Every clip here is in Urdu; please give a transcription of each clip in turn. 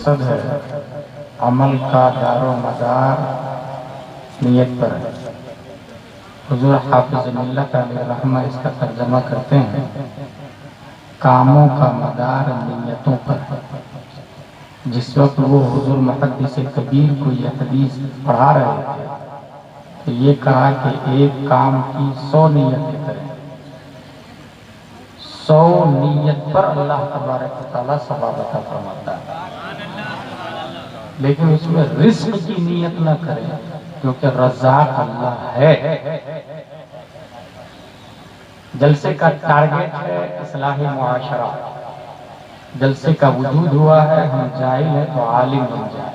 مقصد ہے، عمل کا دار و مدار نیت پر ہے۔ حضور حافظ ملت علیہ رحمہ اس کا ترجمہ کرتے ہیں، کاموں کا مدار نیتوں پر ہے۔ جس وقت وہ حضور محدث کبیر کو یہ حدیث پڑھا رہے تھے تو یہ کہا کہ ایک کام کی 100 نیتیں کریں، 100 نیت پر اللہ تبارک و تعالیٰ ثواب عطا فرماتا ہے، لیکن اس میں رزق کی نیت نہ کریں کیونکہ رزاق اللہ ہے۔ جلسے کا ٹارگیٹ ہے اصلاح معاشرہ، جلسے کا وجود ہوا ہے، ہم جاہل ہیں تو عالم بن جائیں،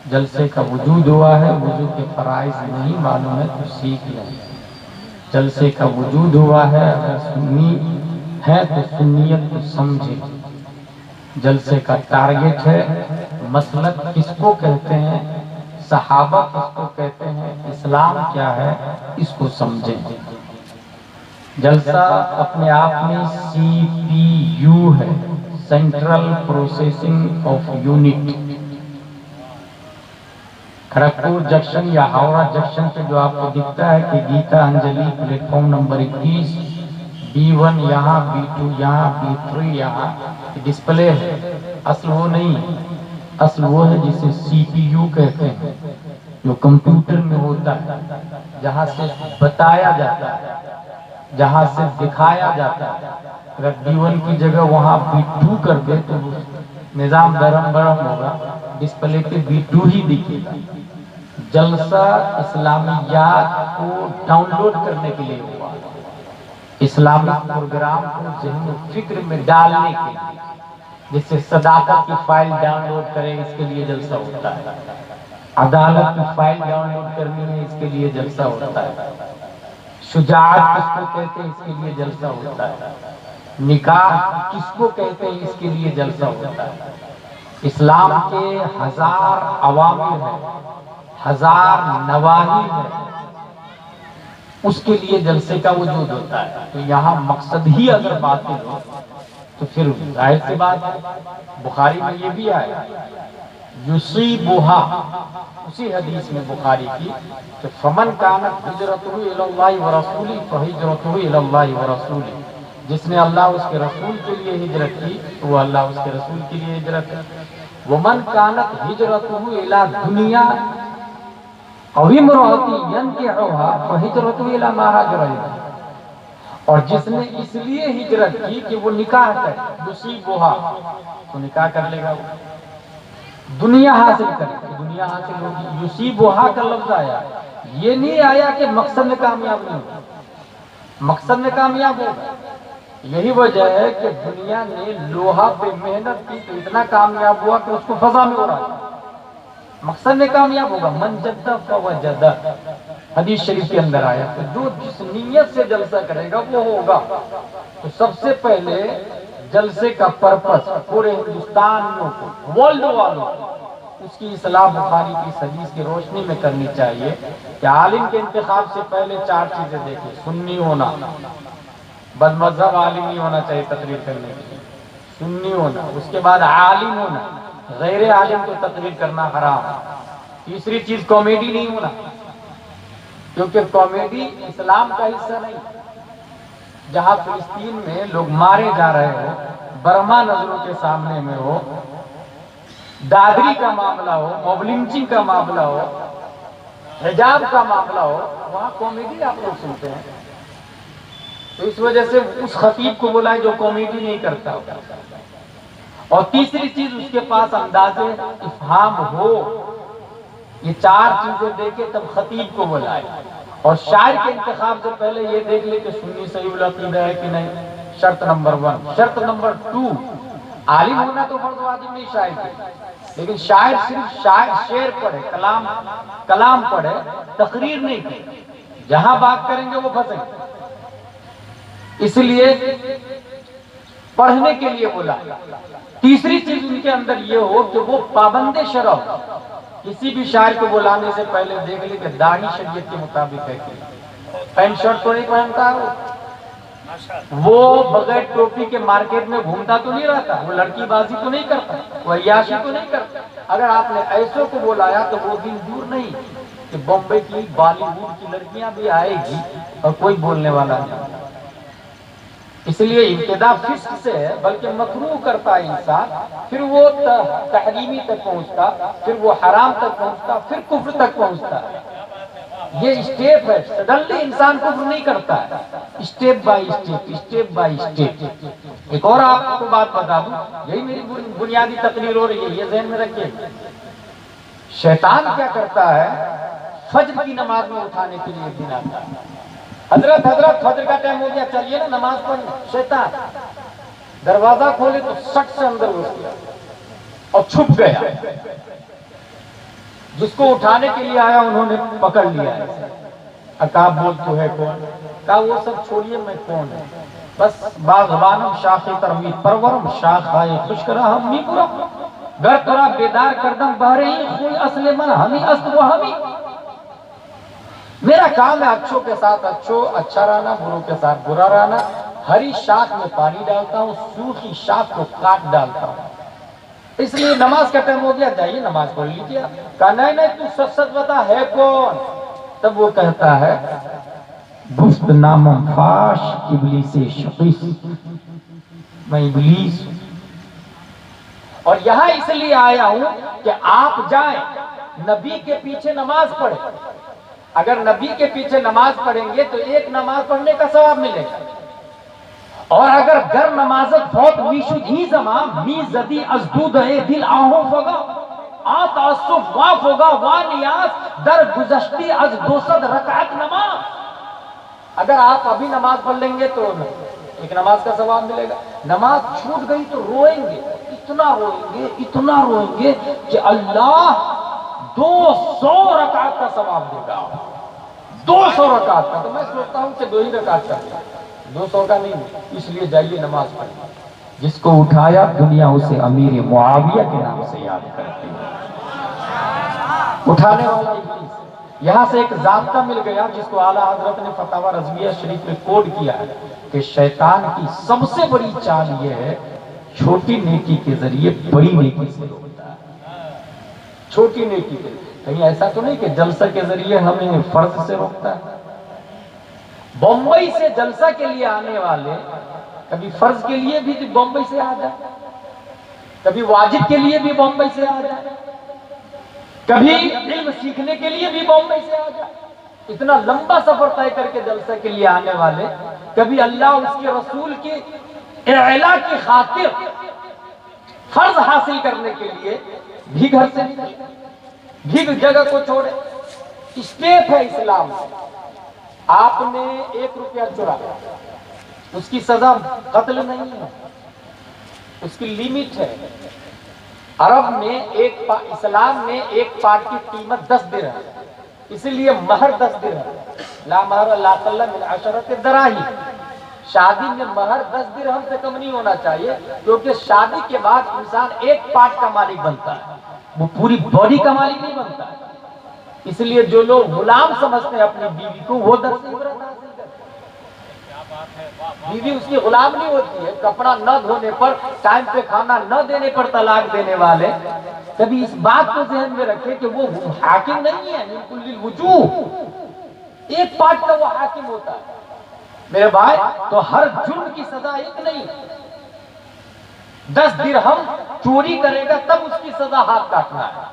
جلسے کا وجود ہوا ہے، وضو کے فرائض نہیں معلوم ہے تو سیکھ لیں، جلسے کا وجود ہوا ہے، اگر سنی ہے تو سنیت کو سمجھیں، جلسے کا ٹارگیٹ ہے مسلک کس کو کہتے ہیں، صحابہ کس کو کہتے ہیں، اسلام کیا ہے، اس کو سمجھیں۔ جلسہ اپنے آپ میں CPU ہے، central processing of unit. Kharagpur junction یا ہاوڑہ جنکشن پہ جو آپ کو دکھتا ہے کہ Gitanjali platform number 21، B1 یہاں، B2 یہاں، B3 یہاں ڈسپلے ہے، اصل وہ نہیں، اصل وہ ہے جسے CPU کہتے ہیں، جو کمپیوٹر میں ہوتا ہے، جہاں سے بتایا جاتا ہے، جہاں سے دکھایا جاتا ہے۔ اگر B1 کی جگہ وہاں B2 کر دے تو نظام درم برم ہوگا، ڈسپلے پہ B2 ہی دکھے گا۔ جلسہ اسلامیات کو ڈاؤن لوڈ کرنے کے لیے ہوا، اسلامی پروگرام کو ذہن و فکر میں ڈالنے کے لیے، جس سے صداقت کی فائل ڈاؤن لوڈ کرے اس کے لیے جلسہ ہوتا ہے، عدالت کی فائل ڈاؤن لوڈ کرنی ہے اس کے لیے جلسہ ہوتا ہے، شجاعت کس کو کہتے ہیں اس کے لیے جلسہ ہوتا ہے، نکاح کس کو کہتے ہیں اس کے لیے جلسہ ہوتا ہے۔ اسلام کے 1000 عوامر ہیں، 1000 نواہی ہے، اس کے لیے جلسے کا وجود ہوتا ہے۔ تو یہاں مقصد ہی اگر باطل ہو تو پھر ظاہر سی بات ہے، بخاری میں یہ بھی آیا یصیبھا، اسی حدیث میں بخاری کی کہ فمن کانت ہجرتہ الی اللہ ورسولہ فہجرتہ الی اللہ ورسولہ، جس نے اللہ اس کے رسول کے لیے ہجرت کی تو وہ اللہ اس کے رسول کے لیے ہجرت ہے۔ ومن کانت ہجرتہ الی دنیا او امرأۃ ینکحھا فہجرتہ الی ما ہاجر الیہ، اور جس نے اس لیے ہجرت کی کہ وہ نکاح کرے، یصیبھا تو نکاح کر لے گا، وہ دنیا حاصل کرے، دنیا حاصل ہوگی۔ یصیبھا کا لفظ آیا، یہ نہیں آیا کہ مقصد میں کامیاب نہیں ہوگا، مقصد میں کامیاب ہوگا۔ یہی وجہ ہے کہ دنیا نے لوہا پہ محنت کی تو اتنا کامیاب ہوا کہ اس کو فضا میں اڑا دیا، مقصد میں کامیاب ہوگا۔ من جد فوجد، حدیث شریف کے اندر آیا کہ جو جس نیت سے جلسہ کرے گا وہ ہوگا۔ تو سب سے پہلے جلسے کا پرپس پورے ہندوستان میں، ورلڈ والوں کو اس کی اصلاح بخاری کی حدیث کی روشنی میں کرنی چاہیے کہ عالم کے انتخاب سے پہلے 4 چیزیں دیکھیں۔ سنی ہونا، بد مذہب عالم نہیں ہونا چاہیے تقریر کرنے کے لیے، سنی ہونا، اس کے بعد عالم ہونا، غیر عالم کو تقریر کرنا حرام۔ تیسری چیز کامیڈی نہیں ہونا، کیونکہ کامیڈی اسلام کا حصہ نہیں۔ جہاں فلسطین میں لوگ مارے جا رہے ہو، برما نظروں کے سامنے میں ہو، دادری کا معاملہ ہو، موب لنچنگ کا معاملہ ہو، حجاب کا معاملہ ہو، وہاں کامیڈی آپ لوگ سنتے ہیں۔ تو اس وجہ سے اس خطیب کو بلائے جو کامیڈی نہیں کرتا ہوگا۔ اور تیسری چیز اس کے پاس انداز افہام ہو، یہ 4 چیزیں دیکھے تب خطیب کو بلائے۔ اور شاعر کے انتخاب سے پہلے یہ دیکھ لے کہ سنی صحیح العقیدہ ہے کہ نہیں، شرط نمبر 1۔ شرط نمبر 2، عالم ہونا تو فرض واجب نہیں شاعر کی، لیکن شاعر صرف شعر پڑھے، کلام پڑھے، تقریر نہیں کرے، جہاں بات کریں گے وہ پھنسیں گے، اس لیے پڑھنے کے لیے بولا۔ تیسری چیز ان کے اندر یہ ہو کہ وہ پابند شرع ہو، کسی بھی شاعر کو بلانے سے پہلے دیکھ لے کہ داڑھی شریعت کے مطابق ہے کہ پینٹ شرٹ تو نہیں پہنتا ہے وہ، وہ بغیر ٹوپی کے مارکیٹ میں گھومتا تو نہیں رہتا، وہ لڑکی بازی تو نہیں کرتا، وہ عیاشی تو نہیں کرتا۔ اگر آپ نے ایسوں کو بلایا تو وہ دن دور نہیں کہ بمبئی کی بالی ووڈ کی لڑکیاں بھی آئے گی اور کوئی بولنے والا نہیں۔ اس لیے ابتدا فسق سے ہے، بلکہ مکروہ کرتا ہے انسان، پھر وہ تحریمی تک پہنچتا، پھر وہ حرام تک پہنچتا، پھر کفر تک پہنچتا ہے۔ یہ اسٹیپ ہے، سڈنلی انسان کفر نہیں کرتا ہے، step by step, step by step. ایک اور آپ کو بات بتا دوں، یہی میری بنیادی تقریر ہو رہی ہے، یہ ذہن میں رکھیے۔ شیطان کیا کرتا ہے، فجر کی نماز میں اٹھانے کے لیے دن آتا ہے، حضرت فجر کا ٹائم ہو گیا، چلیے نا نماز پڑھنا۔ شیطان دروازہ کھولے تو سٹ سے اندر گھس گیا اور چھپ گیا، جس کو اٹھانے کے لیے آیا انہوں نے پکڑ لیا ہے۔ کہا بول تو ہے کون؟ کہا وہ سب چھوڑیے، میں کون ہے؟ بس باغبانم شاخ ترمید پرورم شاخ آئے خشک رہا می پورم گر ترا بیدار کردم بہرے ہی خوی اصل من ہمی است وہ ہمی۔ میرا کام ہے اچھوں کے ساتھ اچھا رہنا، بروں کے ساتھ برا رہنا۔ ہری شاخ میں پانی ڈالتا ہوں، سوکھی شاخ کو کاٹ ڈالتا ہوں۔ اس لیے نماز کا ٹائم ہو گیا، جائیے نماز پڑھ لیجیے۔ کہا نہیں تو سچ سچ بتا ہے کون؟ تب وہ کہتا ہے گفت نامم فاش ابلیس شقیس، میں ابلیس ہوں۔ اور یہاں اس لیے آیا ہوں کہ آپ جائیں نبی کے پیچھے نماز پڑھیں۔ اگر نبی کے پیچھے نماز پڑھیں گے تو ایک نماز پڑھنے کا ثواب ملے گا، اور اگر گر نمازت فوت میشد ہی زمان می زدی از دود اے دل آہوں فگا آ تعصف واف ہوگا وا نیاز در گزشتی از 200 رکعت نماز۔ اگر آپ ابھی نماز پڑھ لیں گے تو ایک نماز کا ثواب ملے گا، نماز چھوٹ گئی تو روئیں گے، اتنا روئیں گے کہ اللہ 200 رکعت کا ثواب دے گا۔ 200 رکعت کا، تو میں سوچتا ہوں کہ 2 ہی رکعت کا، 200 کا نہیں، اس لیے جائیے نماز پڑھیں۔ جس کو اٹھایا دنیا اسے امیر معاویہ کے نام سے یاد کرتی ہے۔ اٹھانے والا ابلیس۔ یہاں سے ایک ضابطہ مل گیا جس کو اعلیٰ حضرت نے فتاوی رضویہ شریف میں کوڈ کیا ہے کہ شیطان کی سب سے بڑی چال یہ ہے چھوٹی نیکی کے ذریعے بڑی نیکی سے روکتا ہے۔ چھوٹی نیکی کے کہیں ایسا تو نہیں کہ جلسہ کے ذریعے ہمیں فرض سے روکتا ہے۔ بمبئی سے جلسہ کے لیے آنے والے کبھی فرض کے لیے بھی بمبئی سے آ جائے، کبھی واجب کے لیے بھی بمبئی سے آ جائے، کبھی علم سیکھنے کے لیے بھی بمبئی سے آ جائے۔ اتنا لمبا سفر طے کر کے جلسہ کے لیے آنے والے کبھی اللہ اس کے رسول کی اعلاء کی خاطر فرض حاصل کرنے کے لیے بھی گھر سے بھی جگہ کو چھوڑے۔ اسٹیپ ہے اسلام میں۔ آپ نے 1 روپیہ چرایا، اس کی سزا قتل نہیں ہے، اس کی لیمٹ ہے۔ عرب میں اسلام میں ایک پارٹ کی قیمت 10 درہم ہے، اس لیے مہر 10 درہم، لا مہر لا اقل من 10 دراہم۔ شادی میں مہر 10 درہم سے کم نہیں ہونا چاہیے، کیونکہ شادی کے بعد انسان ایک پارٹ کا مالک بنتا ہے، وہ پوری باڈی کا مالک نہیں بنتا ہے۔ اس لیے جو لوگ غلام سمجھتے ہیں اپنی بیوی کو، وہ درس عبرت حاصل کرتے ہیں۔ بیوی اس کی غلام نہیں ہوتی ہے۔ کپڑا نہ دھونے پر، ٹائم پہ کھانا نہ دینے پر طلاق دینے والے کبھی اس بات کو ذہن میں رکھے کہ وہ حاکم نہیں ہے، من کل الوجوہ، ایک پارٹ کا وہ حاکم ہوتا ہے۔ میرے بھائی تو ہر جرم کی سزا ایک نہیں، 10 درہم چوری کرے گا تب اس کی سزا ہاتھ کاٹنا ہے۔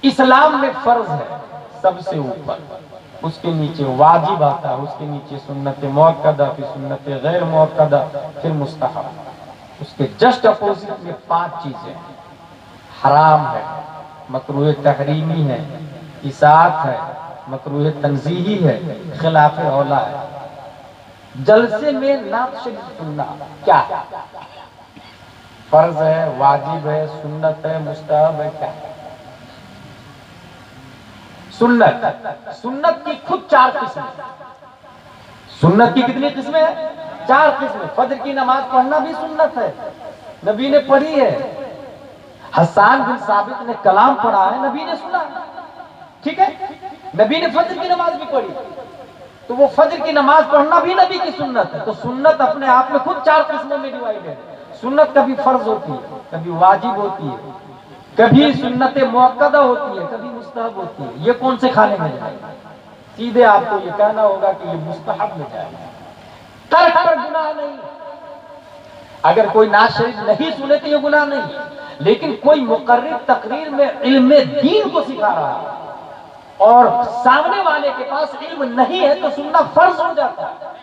اسلام میں فرض ہے سب سے اوپر، اس کے نیچے واجب آتا ہے، اس کے نیچے سنت مؤکدہ، پھر سنت غیر مؤکدہ، پھر مستحب۔ اس کے جسٹ اپوزٹ میں 5 چیزیں ہیں۔ حرام ہے، مکروہ تحریمی ہے، اطاعت ہے، مکروہ تنزیہی ہے، خلاف اولیٰ ہے۔ جلسے میں نعت شریف سننا کیا ہے؟ فرض ہے، واجب ہے، سنت ہے، مستحب ہے، کیا ہے؟ سنت کی خود 4 قسمیں۔ سنت کی کتنی قسمیں ہیں؟ 4 قسمیں۔ فجر کی نماز پڑھنا بھی سنت ہے، نبی نے پڑھی ہے۔ حسان بن ثابت نے کلام پڑھا ہے، نبی نے سنا، ٹھیک ہے، نبی نے فجر کی نماز بھی پڑھی۔ تو وہ فجر کی نماز پڑھنا بھی نبی کی سنت ہے. تو سنت اپنے آپ میں خود 4 قسموں میں ڈیوائڈ ہے. سنت کبھی فرض ہوتی ہے، کبھی واجب ہوتی ہے، کبھی سنت مؤکدہ ہوتی ہے، کبھی مستحب ہوتی ہے. یہ کون سے کھانے میں جائے گا؟ سیدھے آپ کو یہ کہنا ہوگا کہ یہ مستحب میں جائے گا. ترک پر گناہ نہیں. اگر کوئی نعت شریف نہیں سنے تو یہ گناہ نہیں، لیکن کوئی مقرر تقریر میں علم دین کو سکھا رہا ہے اور سامنے والے کے پاس علم نہیں ہے تو سننا فرض ہو جاتا ہے.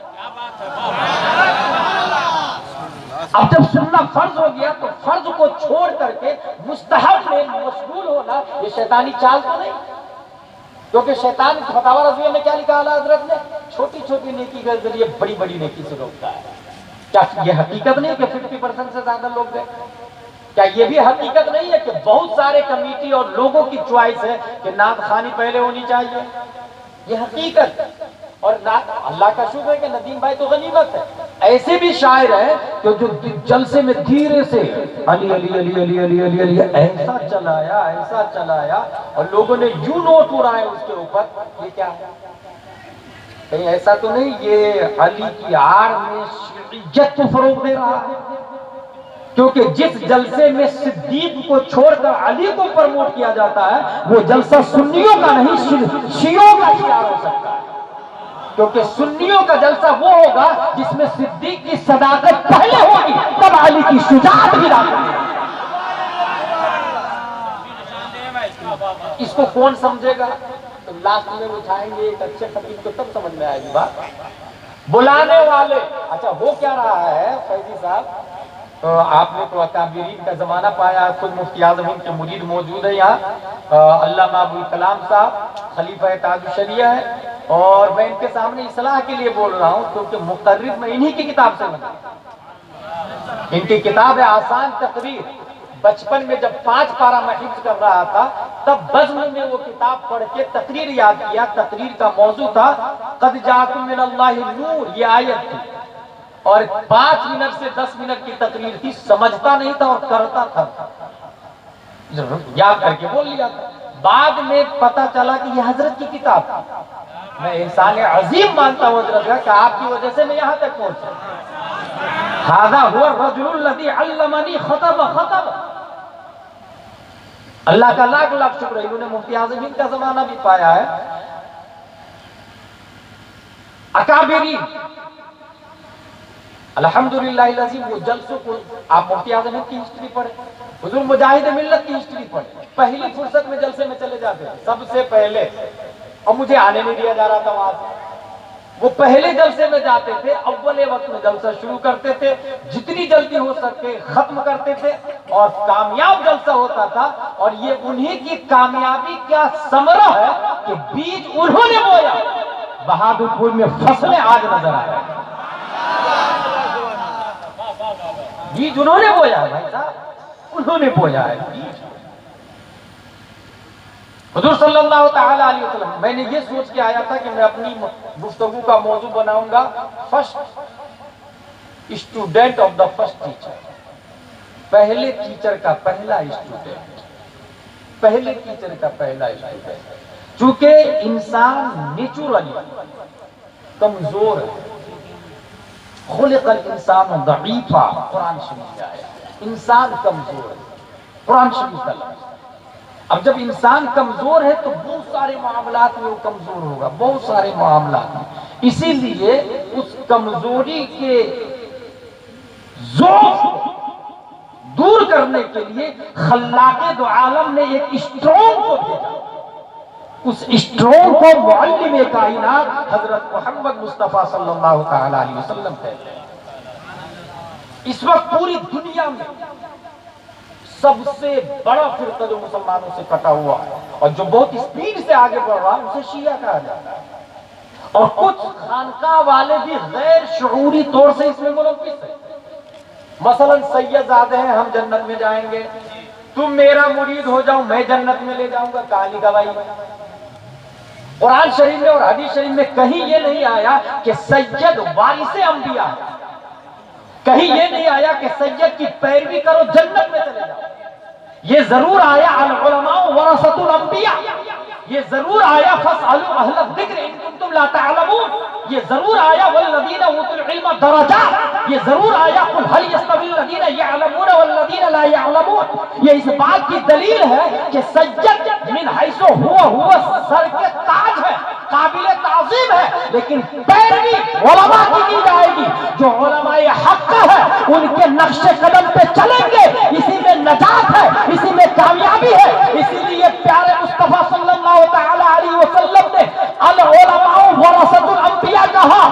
اب جب سننا فرض ہو گیا تو فرض کو چھوڑ کر کے مستحب میں مشغول ہونا یہ شیطانی چال تو نہیں. کیونکہ شیطان فتاوی رضویہ میں کیا لکھا اعلیٰ حضرت نے؟ چھوٹی چھوٹی نیکی کے ذریعے بڑی بڑی نیکی سے روکتا ہے. کیا یہ حقیقت نہیں کہ 50% سے زیادہ لوگ گئے؟ کیا یہ بھی حقیقت نہیں ہے کہ بہت سارے کمیٹی اور لوگوں کی چوائس ہے کہ نعت خوانی پہلے ہونی چاہیے؟ یہ حقیقت. اور اللہ کا شکر ہے کہ ندیم بھائی تو غنیمت ہے. ایسے بھی شاعر ہیں کہ جو جلسے میں دھیرے سے علی علی علی علی علی علی علی ایسا چلایا اور لوگوں نے یوں نوٹ اڑائے اس کے اوپر. یہ کیا ہے؟ کہیں ایسا تو نہیں یہ علی کی آڑ میں شیعیت کو فروغ دے رہا ہے؟ کیونکہ جس جلسے میں صدیق کو چھوڑ کر علی کو پروموٹ کیا جاتا ہے وہ جلسہ سنیوں کا نہیں شیعوں کا شعار ہو سکتا ہے. کیونکہ سنیوں کا جلسہ وہ ہوگا جس میں صدیق کی صداقت پہلے ہوگی تب علی کی شجاعت بھی داخل. اس کو کون سمجھے گا؟ تو لاسٹ میں اٹھائیں گے ایک اچھے فقیر کو تب سمجھ میں آئے گی بات. بلانے والے اچھا ہو کیا رہا ہے فیضی صاحب؟ تو آپ نے تو اکابرین کا زمانہ پایا. خود مفتی اعظم ہند کے مرید موجود ہے یہاں، علامہ ابوالکلام صاحب خلیفہ تاج الشریعہ ہے، اور میں ان کے سامنے اصلاح کے لیے بول رہا ہوں کیونکہ مقرر میں انہی کی کتاب سے بنا. ان کی کتاب ہے آسان تقریر. بچپن میں جب 5 پارہ میں حفظ کر رہا تھا تب بزم میں وہ کتاب پڑھ کے تقریر یاد کیا. تقریر کا موضوع تھا قد جاءکم من اللہ نور، یہ آیت تھی، اور 5 منٹ سے 10 منٹ کی تقریر تھی. سمجھتا نہیں تھا اور کرتا تھا، یاد کر کے بول لیا تھا. بعد میں پتا چلا کہ یہ حضرت کی کتاب تھی. میں انسان عظیم مانتا ہوں حضرت کا کہ آپ کی وجہ سے میں یہاں تک پہنچا. ھذا هو الرجل الذي علمني خطب. اللہ کا لاکھ لاکھ شکر ہے، انہوں نے مفتی اعظم ہند کا زمانہ بھی پایا ہے. اکابرین الحمدللہ العظیم وہ جلسوں کو آپ مفتی اعظم ہند کی ہسٹری پڑھیں، حضور مجاہد ملت کی ہسٹری پڑھیں. پہلی فرصت میں جلسے میں چلے جاتے ہیں سب سے پہلے، اور مجھے آنے نہیں دیا جا رہا تھا وہاں سے. وہ پہلے جلسے میں جاتے تھے، اول وقت میں جلسہ شروع کرتے تھے، جتنی جلدی ہو سکے ختم کرتے تھے، اور کامیاب جلسہ ہوتا تھا. اور یہ انہی کی کامیابی کا ثمرہ ہے کہ بیج انہوں نے بویا. بہادر پور میں فصلیں آج نظر آ رہی ہیں. بیج انہوں نے بویا ہے بھائی صاحب، انہوں نے بویا ہے بیج. حضور صلی اللہ تعالی علیہ وسلم، میں نے یہ سوچ کے آیا تھا کہ میں اپنی گفتگو کا موضوع بناؤں گا first student of the first teacher. پہلے ٹیچر کا پہلا اسٹوڈنٹ، پہلے ٹیچر کا پہلا اسٹوڈنٹ. چونکہ انسان نیچرلی کمزور ہے. خلق الانسان ضعیفا، قرآن شریف میں آیا انسان کمزور ہے. قرآن شریف کا لفظ. اب جب انسان کمزور ہے تو بہت سارے معاملات میں وہ کمزور ہوگا، بہت سارے معاملات میں. اسی لیے اس کمزوری کے ذوق دور کرنے کے لیے خلاق دو عالم نے ایک اسٹرونگ کو بھیجا. اس اسٹرونگ کو معلم کائنات حضرت محمد مصطفیٰ صلی اللہ تعالی علیہ وسلم کہتے ہیں. اس وقت پوری دنیا میں سب سے بڑا فرقہ جو مسلمانوں سے کٹا ہوا ہے اور جو بہت اسپیڈ سے آگے بڑھ رہا ہے اسے شیعہ کہا جاتا ہے. اور کچھ خانقاہ والے بھی غیر شعوری طور سے اس میں ملوث ہیں. مثلا سید زادے ہیں، ہم جنت میں جائیں گے، تم میرا مرید ہو جاؤ میں جنت میں لے جاؤں گا. کہانی گواہی. قرآن شریف میں اور حدیث شریف میں کہیں یہ نہیں آیا کہ سید وارث انبیاء، کہیں یہ نہیں آیا کہ سید کی پیروی کرو جنت میں چلے جاؤ. یہ ضرور آیا العلماء ورثۃ الانبیاء، یہ ضرور آیا فاسألوا اہل الذکر ان کنتم لا تعلمون، یہ ضرور آیا والذین اوتوا العلم درجات، یہ ضرور آیا قل هل يستوي الذین یعلمون والذین لا یعلمون۔ یہ اس بات کی دلیل ہے کہ سجد من حیث ہوا سر کے تاج ہے، قابل تعظیم ہے، لیکن پیروی علماء کی جائے گی۔ جو علماء حق ہے ان کے نقش قدم پہ چلیں گے، اسی میں نجات ہے، اسی میں کامیابی ہے۔ اسی لیے پیارے مصطفیٰ صلی اللہ تعالی علیہ وسلم نے العلماء ورثۃ الانبیاء کہا،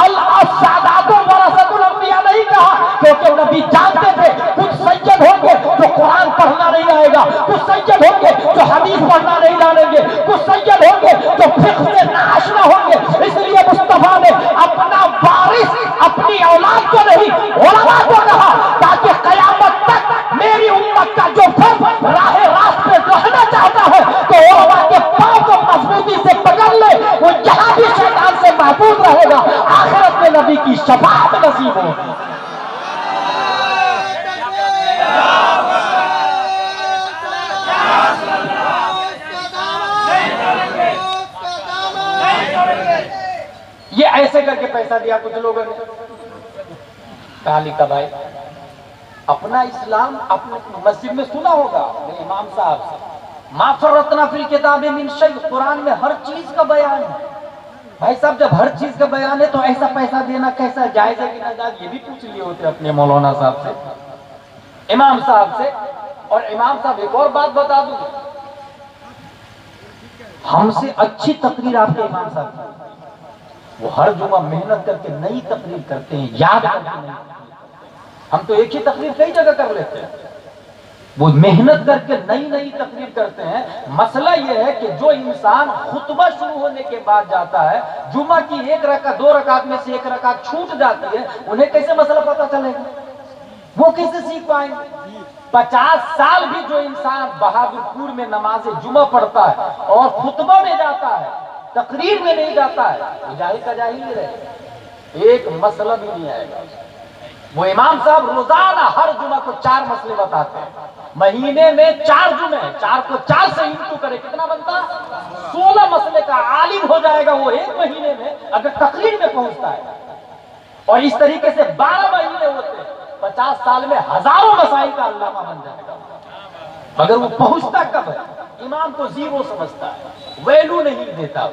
السادات ورثۃ الانبیاء نہیں کہا، کیونکہ نبی جانتے تھے کچھ سید ہوں گے جو قرآن پڑھنا نہیں آئے گا، کچھ سید ہوں گے جو حدیث پڑھنا نہیں جانیں گے، کچھ سید ہوں گے جو فقہ سے ناآشنا ہوں گے۔ اس لیے مصطفیٰ نے اپنا وارث اپنی اولاد کو نہیں علماء کو کہا، تاکہ قیامت تک میری امت کا جو فرد راہ راست پہ رہنا چاہتا ہے تو علماء کے پاؤں کو مضبوطی سے پکڑ لے، وہ یہاں بھی شیطان سے محفوظ رہے گا، آخرت میں نبی کی شفاعت نصیب ہوگی۔ یہ ایسے کر کے پیسہ دیا کچھ لوگوں نے، کہا لکھا بھائی اپنا اسلام اپنے مسجد میں سنا ہوگا میرے امام صاحب سے، ما فرطنا فی الکتاب من شیء، قرآن میں ہر چیز کا بیان ہے۔ بھائی صاحب جب ہر چیز کا بیان ہے تو ایسا پیسہ دینا کیسا جائز ہے کہ ناجائز، یہ بھی پوچھ لیے ہوتے اپنے مولانا صاحب سے، امام صاحب سے۔ اور امام صاحب ایک اور بات بتا دوں، ہم سے اچھی تقریر آپ کے امام صاحب کی، وہ ہر جمعہ محنت کر کے نئی تقریر کرتے ہیں، یاد کر کے نہیں۔ ہم تو ایک ہی تقریر کئی جگہ کر لیتے ہیں، وہ محنت کر کے نئی تقریر کرتے ہیں۔ مسئلہ یہ ہے کہ جو انسان خطبہ شروع ہونے کے بعد جاتا ہے، جمعہ کی ایک رکعت 2 رکعت میں سے 1 رکعت چھوٹ جاتی ہے، انہیں کیسے مسئلہ پتہ چلے گا؟ وہ کیسے سیکھ پائیں گے؟ 50 سال بھی جو انسان بہادرپور میں نماز جمعہ پڑھتا ہے اور خطبہ میں جاتا ہے، تقریر میں نہیں جاتا ہے، وہ جاہل کا جاہل ہی رہے، ایک مسئلہ بھی نہیں آئے گا۔ وہ امام صاحب روزانہ ہر جمعہ کو 4 مسئلے بتاتے ہیں، مہینے میں 4 جمعے، 4 کو 4 سے انٹو کرے کتنا بنتا؟ 16 مسئلے کا عالم ہو جائے گا وہ ایک مہینے میں اگر تقریر میں پہنچتا ہے۔ اور اس طریقے سے 12 مہینے ہوتے ہیں، 50 سال میں ہزاروں مسائل کا علامہ بن جائے گا، مگر وہ پہنچتا کب ہے؟ امام کو زیرو سمجھتا ہے، ویلو نہیں دیتا۔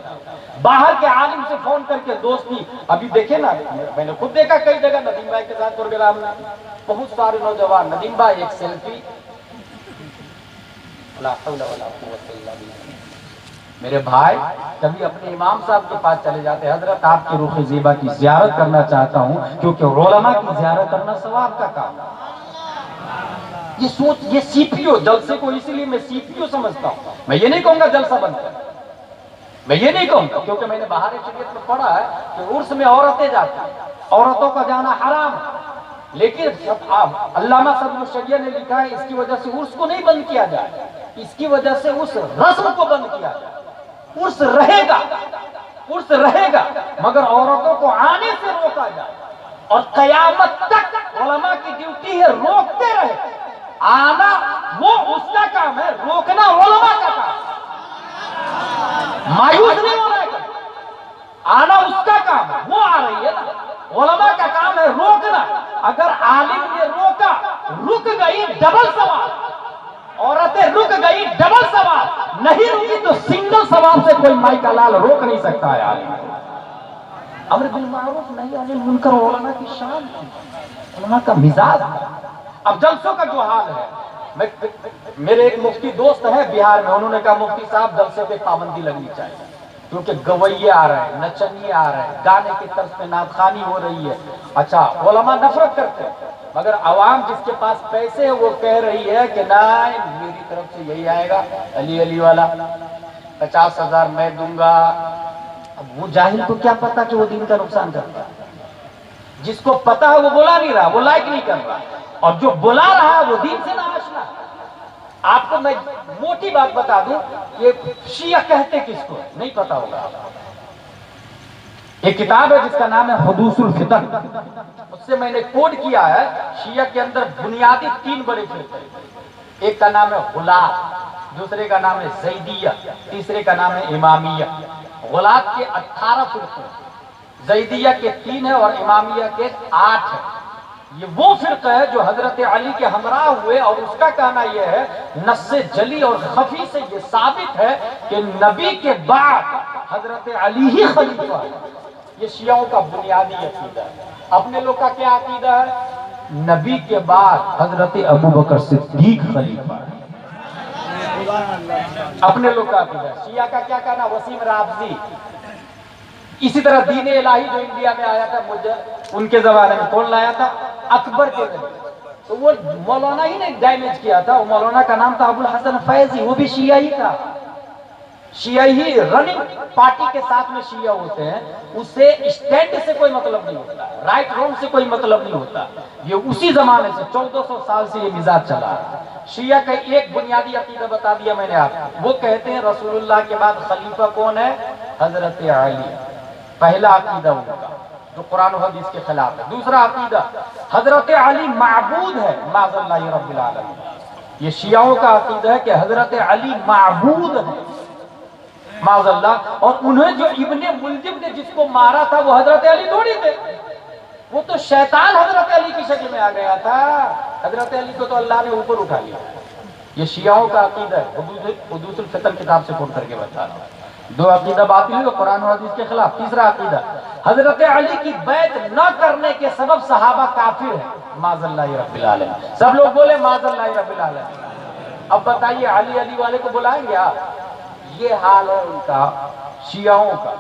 باہر کے عالم سے فون کر کے دوستی، ابھی دیکھیں نا، میں نے خود دیکھا کئی جگہ ندیم بھائی کے ساتھ پروگرام میں، بہت سارے نوجوان، ندیم بھائی ایک سیلفی، لا حول ولا قوت الا باللہ۔ میرے بھائی کبھی اپنے امام صاحب کے پاس چلے جاتے ہیں، حضرت آپ کے رخ زیبا کی زیارت کرنا چاہتا ہوں، کیونکہ علماء کی زیارت کرنا ثواب کا کام ہے۔ یہ سوچ، یہ سی پی او جلسے کو اسی لیے میں سی پی او سمجھتا ہوں۔ میں یہ نہیں کہوں گا جلسہ بند کر، میں یہ نہیں کہوں گا، کیونکہ میں نے بہار شریعت میں پڑھا ہے کہ عرس میں عورتیں جاتی ہیں، عورتوں کا جانا حرام ہے، لیکن علامہ صدر الشریعہ نے لکھا ہے اس کی وجہ سے عرس کو نہیں بند کیا جائے، اس کی وجہ سے اس رسم کو بند کیا جائے۔ عرس رہے گا، عرس رہے گا، مگر عورتوں کو آنے سے روکا جائے، اور قیامت تک علماء کی ڈیوٹی ہے روکتے رہے۔ آنا وہ اس کا کام ہے، روکنا علماء کا کام ہے۔ مایوس نہیں ہونا ہے، آنا اس کا کام ہے، وہ آ رہی ہے نا، علماء کا کام ہے روکنا۔ اگر عالم نے روکا، رک گئی ڈبل ثواب، عورتیں رک گئی ڈبل ثواب، نہیں رکی تو سنگل ثواب سے کوئی مائی کا لال روک نہیں سکتا ہے عالم کو۔ امر بالمعروف نہی عن المنکر علماء کی شان ہے، علماء کا مزاج ہے۔ اب جلسوں کا جو حال ہے، میرے ایک مفتی دوست ہیں بہار میں، انہوں نے کہا مفتی صاحب جلسے پہ پابندی لگنی چاہیے، کیونکہ گویے آ رہے ہیں، نچنیے آ رہے ہیں، گانے کی طرز پہ نعت خوانی ہو رہی ہے۔ اچھا علماء نفرت کرتے ہیں، مگر عوام جس کے پاس پیسے ہے وہ کہہ رہی ہے کہ نہیں میری طرف سے یہی آئے گا، علی علی والا 50,000 میں دوں گا۔ اب وہ جاہل کو کیا پتا کہ وہ دین کا نقصان کرتا ہے؟ جس کو پتا ہے وہ بلا نہیں رہا، وہ لائک نہیں کر رہا، اور جو بلا رہا ہے وہ دین سے ناآشنا ہے۔ آپ کو میں موٹی بات بتا دوں، یہ شیعہ کہتے کس کو نہیں پتا ہوگا۔ ایک کتاب ہے جس کا نام ہے حدوث الفتن، اس سے میں نے کوٹ کیا ہے، شیعہ کے اندر بنیادی 3 بڑے فرقے، ایک کا نام ہے غلاة، دوسرے کا نام ہے زیدیہ، تیسرے کا نام ہے امامیہ۔ غلاة کے 18 فرقے، زیدیہ کے 3 ہیں اور امامیہ کے 8 ہیں۔ یہ وہ فرقہ ہے جو حضرت علی کے ہمراہ ہوئے، اور اس کا کہنا یہ ہے، نص جلی اور خفی سے یہ ثابت ہے کہ نبی کے بعد حضرت علی ہی خلیفہ ہے۔ یہ شیعوں کا بنیادی عقیدہ ہے۔ اپنے لوگ کا کیا عقیدہ ہے؟ نبی کے بعد حضرت ابوبکر صدیق خلیفہ ہے۔ اپنے لوگ کا عقیدہ ہے۔ شیعہ کا کیا کہنا؟ وسیم رافضی۔ اسی طرح دین الہی جو انڈیا میں آیا تھا، مجھے ان کے زمانے میں کون لایا تھا؟ اکبر کے دن۔ تو وہ مولانا ہی نے ڈیمیج کیا تھا۔ وہ مولانا کا نام تھا ابو الحسن فیضی، وہ بھی شیعہ ہی تھا۔ شیعہ ہی رننگ پارٹی کے ساتھ میں شیعہ ہوتے ہیں، اس سے اسٹینڈ سے کوئی مطلب نہیں ہوتا، رائٹ رونگ سے کوئی مطلب نہیں ہوتا۔ یہ اسی زمانے سے 1400 سال سے یہ مزاج چلا ہے۔ شیعہ کا ایک بنیادی عقیدہ بتا دیا میں نے آپ کو، وہ کہتے ہیں رسول اللہ کے بعد خلیفہ کون ہے؟ حضرت علی۔ پہلا عقیدہ ان کا جو قرآن و حدیث کے خلاف ہے۔ دوسرا عقیدہ حضرت علی معبود ہے معاذ اللہ رب العالمین۔ یہ شیعوں کا عقیدہ ہے کہ حضرت علی معبود ہے معاذ اللہ، اور انہیں جو ابن ملجم نے جس کو مارا تھا وہ حضرت علی تھوڑی تھے، وہ تو شیطان حضرت علی کی شکل میں آ گیا تھا۔ حضرت علی کو تو اللہ نے اوپر اٹھا لیا۔ یہ شیعوں کا عقیدہ ہے، حدوث الفتن کتاب سے کھول کر کے بتا رہا ہوں۔ دو عقیدہ باطل ہے قرآن و حدیث کے خلاف۔ تیسرا عقیدہ حضرت علی کی بیعت نہ کرنے کے سبب صحابہ کافر ہیں معاذ اللہ رب العالمین۔ سب لوگ بولے معاذ اللہ رب العالمین۔ اب بتائیے علی علی والے کو بلائیں گے آپ؟ یہ حال ہے ان کا، شیعوں کا۔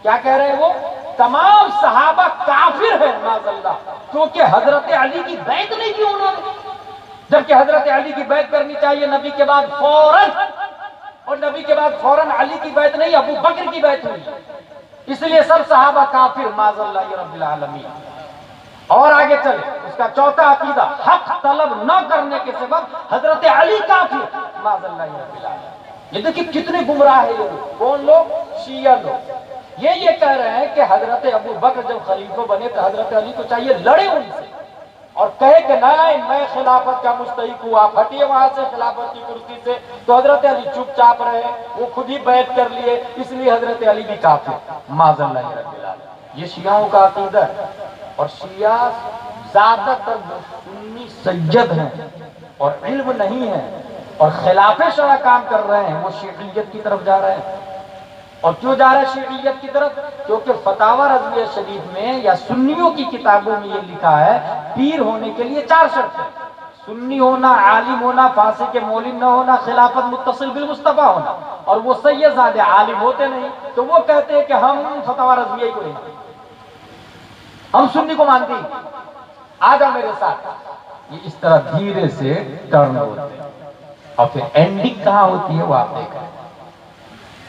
کیا کہہ رہے ہیں وہ؟ تمام صحابہ کافر ہیں معاذ اللہ، کیونکہ حضرت علی کی بیعت نہیں کی انہوں نے، جبکہ حضرت علی کی بیعت کرنی چاہیے نبی کے بعد فوراً، اور نبی کے بعد فوراً علی کی بیعت نہیں، ابو بکر کی بیعت ہوئی، اس لیے سب صحابہ کافر معاذ اللہ رب العالمین۔ اور آگے چلے، اس کا چوتھا عقیدہ حق طلب نہ کرنے کے سبب حضرت علی کافر معاذ اللہ رب العالمین۔ یہ دیکھیں کتنے گمراہ ہیں یہ لوگ۔ کون لوگ؟ شیعہ لوگ۔ یہ کہہ رہے ہیں کہ حضرت ابو بکر جب خلیفہ بنے تو حضرت علی کو چاہیے لڑے ان سے اور کہے کہ نہیں میں خلافت کا مستحق ہوں، آپ ہٹیے وہاں سے خلافت کی کرسی سے۔ تو حضرت علی چپ چاپ رہے، وہ خود ہی بیعت کر لیے، اس لیے حضرت علی بھی کافر معاذ اللہ رب العالمین۔ یہ شیعوں کا عقیدہ ہے، اور شیعہ زیادہ تر سنی سید ہیں اور علم نہیں ہے اور خلاف شرع کام کر رہے ہیں، وہ شیعیت کی طرف جا رہے ہیں۔ اور کیوں جا رہے ہیں شیعیت کی طرف؟ کیونکہ فتاوی رضویہ شریف میں یا سنیوں کی کتابوں میں یہ لکھا ہے پیر ہونے کے لیے 4 شرطیں: سنی ہونا، عالم ہونا، فاسق مولن نہ ہونا، خلافت متصل بالمصطفیٰ ہونا۔ اور وہ سید زادے عالم ہوتے نہیں، تو وہ کہتے ہیں کہ ہم فتاوی رضویہ کو نہیں، ہم سنی کو مانتے ہیں، آ جاؤ میرے ساتھ۔ یہ اس طرح دھیرے سے ٹرن ہوتے ہیں، اور پھر اینڈنگ کہاں ہوتی ہے وہ آپ دیکھ رہے ہیں۔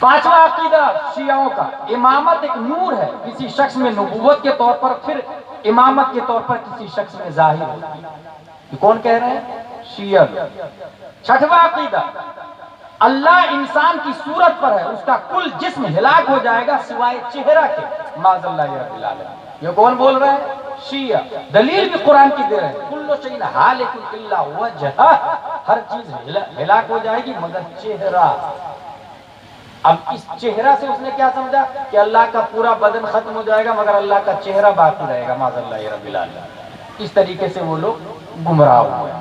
پانچواں عقیدہ شیعوں کا، امامت ایک نور ہے، کسی شخص میں نبوت کے طور پر، پھر امامت کے طور پر کسی شخص میں ظاہر ہوتی ہے۔ یہ کون کہہ رہے ہیں؟ شیعہ۔ چھٹواں عقیدہ اللہ انسان کی صورت پر ہے، اس کا کل جسم ہلاک ہو جائے گا سوائے چہرہ کے معاذ اللہ رب العالمین۔ یہ کون بول رہے ہیں؟ شیعہ۔ دلیل بھی قرآن کی دے رہے ہیں، کل شیء ہالک الا وجہہ، ہر چیز ہلاک ہو جائے گی مگر چہرہ۔ اب اس چہرہ سے اس نے کیا سمجھا کہ اللہ کا پورا بدن ختم ہو جائے گا مگر اللہ کا چہرہ باقی رہے گا معاذ اللہ رب العالمین۔ اس طریقے سے وہ لوگ گمراہ ہوئے،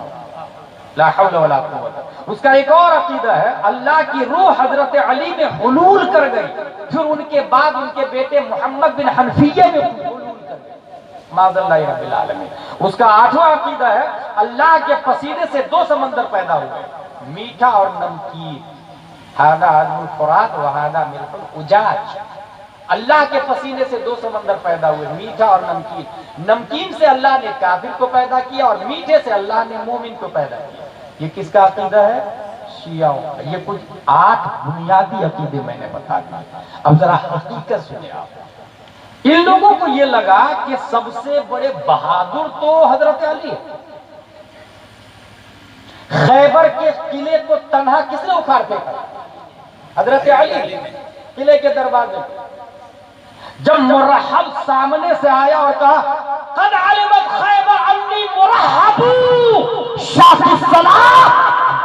لا حول ولا قوت۔ اس کا ایک اور عقیدہ ہے اللہ کی روح حضرت علی میں حلول کر گئی، پھر ان کے بعد ان کے بیٹے محمد بن حنفیہ میں حلول کر گئی معاذ اللہ رب العالمین۔ اس کا 8واں عقیدہ ہے اللہ کے پسینے سے 2 سمندر پیدا ہوئے، میٹھا اور نمکین، ہذا عذب الفرات وہذا ملح الاجاج۔ اللہ کے پسینے سے 2 سمندر پیدا ہوئے، میٹھا اور نمکین۔ نمکین سے اللہ نے کافر کو پیدا کیا اور میٹھے سے اللہ نے مومن کو پیدا کیا۔ یہ کس کا عقیدہ ہے؟ شیعوں کا۔ یہ کچھ 8 بنیادی عقیدے میں نے بتا دیے۔ اب ذرا حقیقت سنیں آپ۔ ان لوگوں کو یہ لگا کہ سب سے بڑے بہادر تو حضرت علی ہے۔ خیبر کے قلعے کو تنہا کس نے اکھاڑ پھینکا؟ حضرت علی۔ قلعے کے دروازے جب مرحب سامنے سے آیا اور کہا قد علمت خیبر انی مرحب شاف الصلاۃ،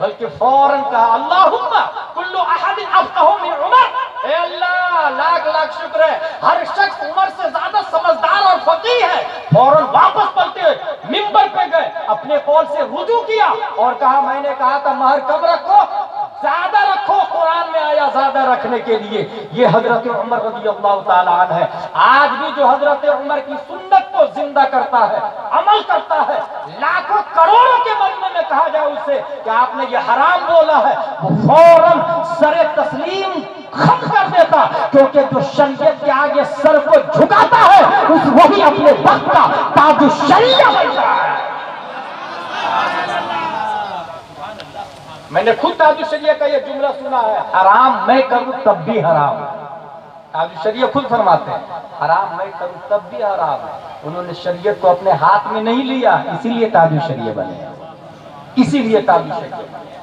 بلکہ فوراً کہا اللہم کل احد افقہ من عمر، اے اللہ لاکھ لاکھ شکر ہے ہر شخص عمر سے زیادہ سمجھدار اور فقیہ ہے۔ فوراً واپس پلٹے ہوئے منبر پہ گئے، اپنے قول سے رجوع کیا اور کہا میں نے کہا تھا مہر کم رکھو، زیادہ رکھو، قرآن میں آیا زیادہ رکھنے کے لیے۔ یہ حضرت عمر رضی اللہ تعالیٰ عنہ ہے۔ آج بھی جو حضرت عمر کی سنت کو زندہ کرتا ہے، عمل کرتا ہے، لاکھوں کروڑوں کے مجمع میں کہا جائے اس سے کہ آپ نے یہ حرام بولا ہے، وہ فوراً سر تسلیم خم کر دیتا، کیونکہ جو شریعت کے آگے سر کو جھکاتا ہے اس وہی اپنے وقت کا تاج الشریعہ بنتا ہے۔ میں نے خود تاج الشریعہ کا یہ جملہ سنا ہے، حرام میں کروں تب بھی حرام۔ تاج الشریعہ خود فرماتے ہیں حرام میں کروں تب بھی حرام ہے۔ انہوں نے شریعت کو اپنے ہاتھ میں نہیں لیا، اسی لیے تاج الشریعہ بنے، اسی لیے تاج الشریعہ بنے۔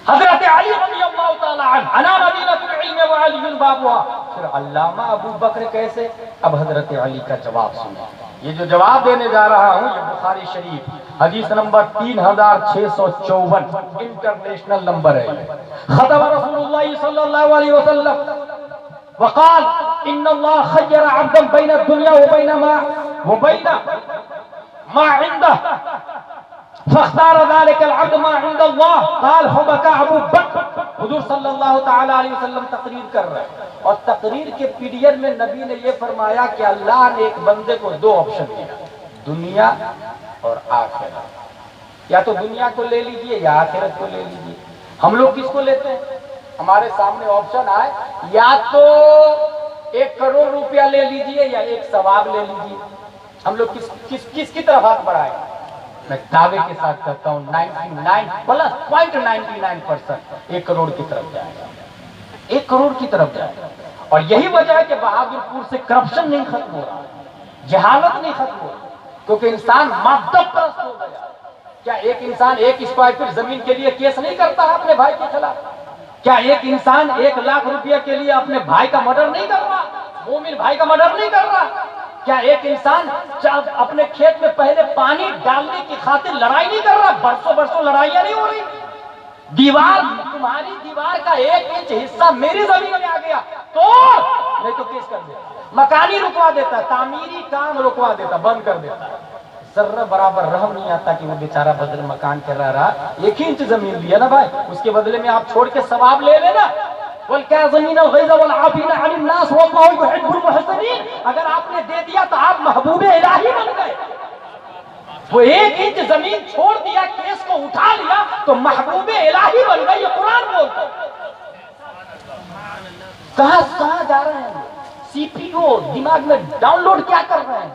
حضرت علی رضی اللہ تعالیٰ عنہ، انا مدینہ العلم وعلی بابها۔ پھر علامہ ابو بکر کیسے؟ اب حضرت علی کا جواب سنیں۔ یہ جو جواب دینے جا رہا ہوں یہ بخاری شریف حدیث نمبر 3654 انٹرنیشنل نمبر ہے۔ خطب رسول اللہ صلی اللہ علیہ وسلم وقال ان اللہ خیر عبدا بین الدنیا وبین ما عنده فاختار ذلك العبد ما عند اللہ قال فبكى ابو بکر۔ حضور صلی اللہ تعالی علیہ وسلم تقریر کر رہے ہیں اور تقریر کے پیریڈ میں نبی نے یہ فرمایا کہ اللہ نے ایک بندے کو دو آپشن دیا، دنیا اور آخرت۔ یا تو دنیا کو لے لیجئے یا آخرت کو لے لیجئے۔ ہم لوگ کس کو لیتے ہیں؟ ہمارے سامنے آپشن آئے یا تو 1 کروڑ روپیہ لے لیجئے یا ایک ثواب لے لیجئے۔ ہم لوگ کس کی طرف ہاتھ بڑھائیں؟ میں دعوے کے ساتھ کہتا ہوں 99.99% 1 کروڑ کی طرف جائے گا، 1 کروڑ کی طرف جائے گا۔ اور یہی وجہ ہے کہ بہادر پور سے کرپشن نہیں ختم ہو رہا، جہالت نہیں ختم ہو رہا، کیونکہ انسان مادہ پرست ہو گیا۔ کیا ایک انسان 1 اسکوائر فٹ زمین کے لیے کیس نہیں کرتا ہے اپنے بھائی کے خلاف؟ کیا ایک انسان 1 لاکھ روپیہ کے لیے اپنے بھائی کا مرڈر نہیں کر رہا، مومن بھائی کا مرڈر نہیں کر رہا؟ کیا ایک انسان اپنے کھیت میں پہلے پانی ڈالنے کی خاطر لڑائی نہیں کر رہا؟ برسوں برسوں لڑائیاں نہیں ہو رہی؟ دیوار، تمہاری دیوار کا 1 انچ حصہ میری زمین میں آ گیا تو نہیں تو کیس کر دیتا، مکانی رکوا دیتا، تعمیری کام رکوا دیتا، بند کر دیتا۔ ذرہ برابر رحم نہیں آتا کہ وہ بیچارہ بدل مکان کر رہا 1 انچ زمین لیا نا بھائی، اس کے بدلے میں آپ چھوڑ کے ثواب لے لینا۔ والکاظمین الغیظ والعافین عن الناس واللہ یحب المحسنین۔ اگر آپ نے دے دیا تو آپ محبوب الہی بن گئے۔ وہ 1 انچ زمین چھوڑ دیا، کیس کو اٹھا لیا تو محبوب الہی بن گئے، یہ قرآن بولتا ہے۔ کہاں جا رہے ہیں؟ سی پی او دماغ میں ڈاؤن لوڈ کیا کر رہے ہیں؟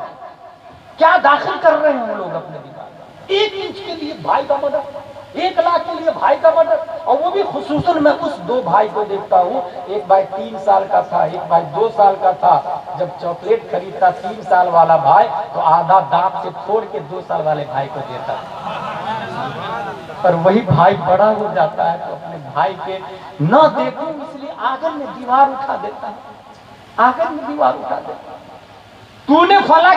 کیا داخل کر رہے ہیں ہم لوگ اپنے دماغ میں؟ 1 انچ کے لیے بھائی کا مرڈر، 1 لاکھ کے لیے بھائی کا مرڈر، اور وہ بھی خصوصاً میں اس 2 بھائی کو دیکھتا ہوں، ایک بھائی 3 سال کا تھا، ایک بھائی 2 سال کا تھا۔ جب چاکلیٹ خریدتا 3 سال والا بھائی تو آدھا دانت سے پھوڑ کے 2 سال والے بھائی کو دیتا، اور وہی بھائی بڑا ہو جاتا ہے تو اپنے بھائی کے نہ دیکھوں اس لیے آنگن میں دیوار اٹھا دیتا ہے، آنگن میں دیوار اٹھا دیتا ہے۔ تو نے فلاں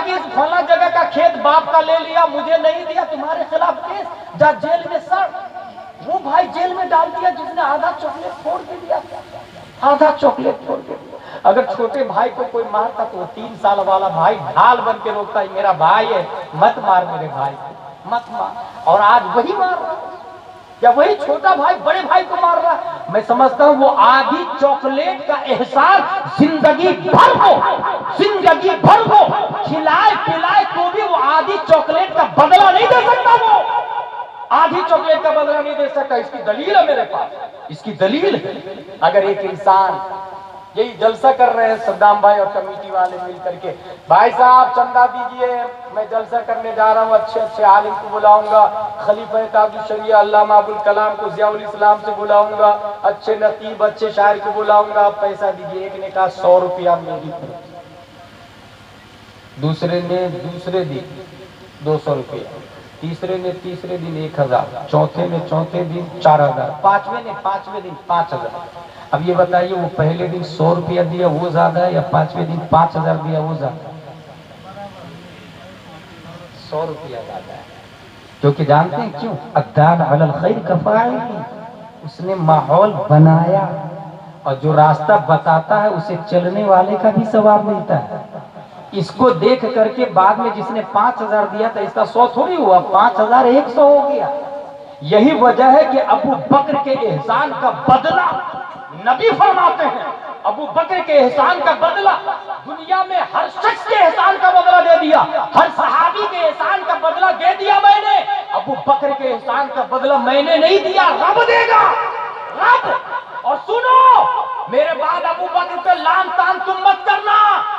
جگہ کا کھیت باپ کا لے لیا، مجھے نہیں دیا، تمہارے خلاف کیس، جا جیل میں سڑ۔ وہ بھائی جیل میں ڈال دیا جس نے آدھا چاکلیٹ پھوڑ کے دیا، آدھا چاکلیٹ پھوڑ کے دیا۔ اگر چھوٹے بھائی کو کوئی مارتا تو وہ 3 سال والا بھائی ڈھال بن کے روکتا ہے، میرا بھائی ہے مت مار میرے بھائی کو، مت مار۔ اور آج وہی مار رہا ہے، یا وہی چھوٹا بھائی بڑے بھائی کو مار رہا ہے۔ میں سمجھتا ہوں وہ آدھی چاکلیٹ کا احساس زندگی بھر کو کھلائے پلائے تو بھی وہ آدھی چاکلیٹ کا بدلہ نہیں دے سکتا، وہ آدھی چاکلیٹ کا بدلہ نہیں دے سکتا۔ اس کی دلیل ہے میرے پاس، اس کی دلیل ہے۔ اگر ایک انسان یہی جلسہ کر رہے ہیں صدام بھائی اور کمیٹی والے مل کر کے، بھائی صاحب چندہ دیجئے، میں جلسہ کرنے جا رہا ہوں، اچھے عالم کو بلاؤں گا، خلیفہ تاج الشریعہ علامہ ابوالکلام کو ضیاء الاسلام سے بلاؤں گا، اچھے نقیب اچھے شاعر کو بلاؤں گا، آپ پیسہ دیجئے۔ ایک نے کہا 100 روپیہ میری طرف، دوسرے دن 200 روپیہ، تیسرے دن 1000، چوتھے دن 4000، پانچویں دن 5000۔ اب یہ بتائیے وہ پہلے دن 100 روپیہ دیا وہ زیادہ ہے یا 5ویں دن 5000 دیا وہ زیادہ ہے؟ 100 روپیہ زیادہ ہے۔ کیونکہ جانتے ہیں کیوں؟ الدال علی الخیر کفاعل، اس نے ماحول بنایا، اور جو راستہ بتاتا ہے اسے چلنے والے کا بھی ثواب ملتا ہے۔ اس کو دیکھ کر کے بعد میں جس نے 5,000 دیا تھا اس کا 100 تھوڑی ہوا، 5,100 ہو گیا۔ یہی وجہ ہے کہ ابو بکر کے احسان کا بدلہ، نبی فرماتے ہیں ابو بکر کے احسان کا بدلہ دنیا میں ہر شخص کے احسان کا بدلہ دے دیا، ہر صحابی کے احسان کا بدلہ دے دیا میں نے، ابو بکر کے احسان کا بدلہ میں نے نہیں دیا، رب دے گا، رب۔ اور سنو، میرے بعد ابو بکر پہ لام تان تم مت کرنا،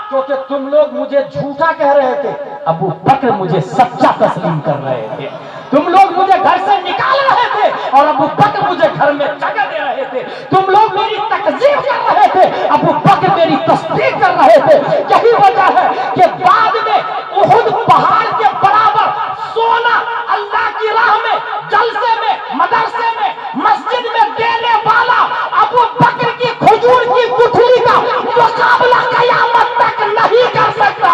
کیونکہ تم لوگ مجھے جھوٹا کہہ رہے تھے، ابو بکر مجھے سچا تسلیم کر رہے تھے۔ تم لوگ مجھے گھر سے نکال رہے تھے اور ابو بکر مجھے گھر میں جگہ دے رہے تھے۔ تم لوگ میری تکذیب کر رہے تھے، ابو بکر میری تصدیق کر رہے تھے۔ یہی وجہ ہے کہ بعد میں احد پہاڑ کے برابر سونا اللہ کی راہ میں، جلسے میں، مدرسے میں، مسجد میں دینے والا ابو بکر کی کھجور کی گٹھلی کا مقابلہ قیامت تک نہیں کر سکتا۔